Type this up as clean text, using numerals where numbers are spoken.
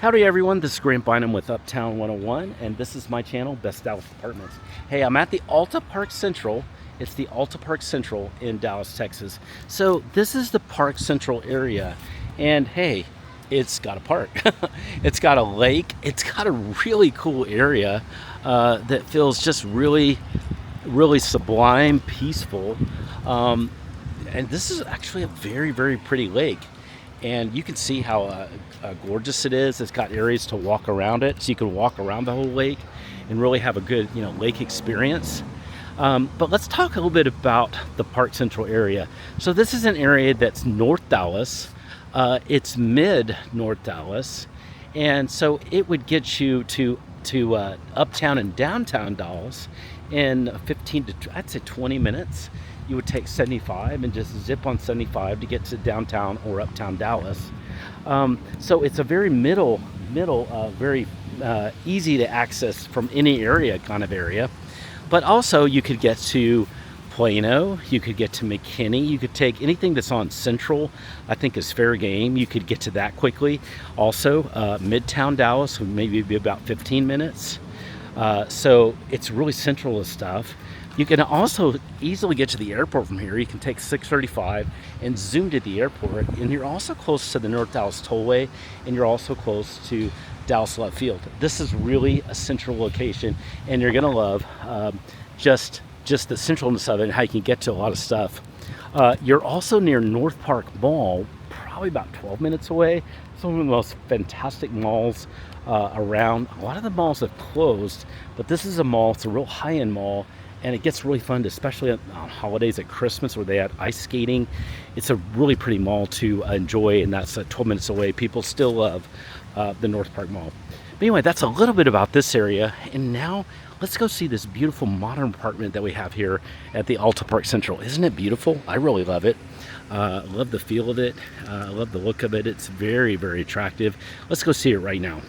Howdy everyone, this is Grant Bynum with Uptown 101, and this is my channel, Best Dallas Apartments. Hey, I'm at the Alta Park Central. It's the Alta Park Central in Dallas, Texas. So this is the Park Central area, and hey, it's got a park. It's got a lake. It's got a really cool area that feels just really sublime, peaceful. And this is actually a very pretty lake. And you can see how gorgeous it is. It's got areas to walk around it, so you can walk around the whole lake and really have a good, lake experience. But let's talk a little bit about the Park Central area. So this is an area that's North Dallas. It's mid North Dallas, and so it would get you to Uptown and downtown Dallas in 15 to I'd say 20 minutes. You would take 75 and just zip on 75 to get to downtown or uptown Dallas. So it's a very very easy to access from any area kind of area. But also you could get to Plano, you could get to McKinney, you could take anything that's on Central, I think is fair game. You could get to that quickly. Also, Midtown Dallas would maybe be about 15 minutes. So it's really central stuff. You can also easily get to the airport from here. You can take 635 and zoom to the airport, and you're also close to the North Dallas Tollway, and you're also close to Dallas Love Field. This is really a central location, and you're gonna love just the centralness of it and how you can get to a lot of stuff. You're also near North Park Mall, probably about 12 minutes away. Some of the most fantastic malls around. A lot of the malls have closed, but this is a mall. It's a real high-end mall, and it gets really fun, especially on holidays at Christmas where they have ice skating. It's a really pretty mall to enjoy, and that's 12 minutes away. People still love the North Park Mall. But anyway, that's a little bit about this area, and now let's go see this beautiful modern apartment that we have here at the Alta Park Central. Isn't it beautiful? I really love it. Love the feel of it. I love the look of it. It's very attractive. Let's go see it right now.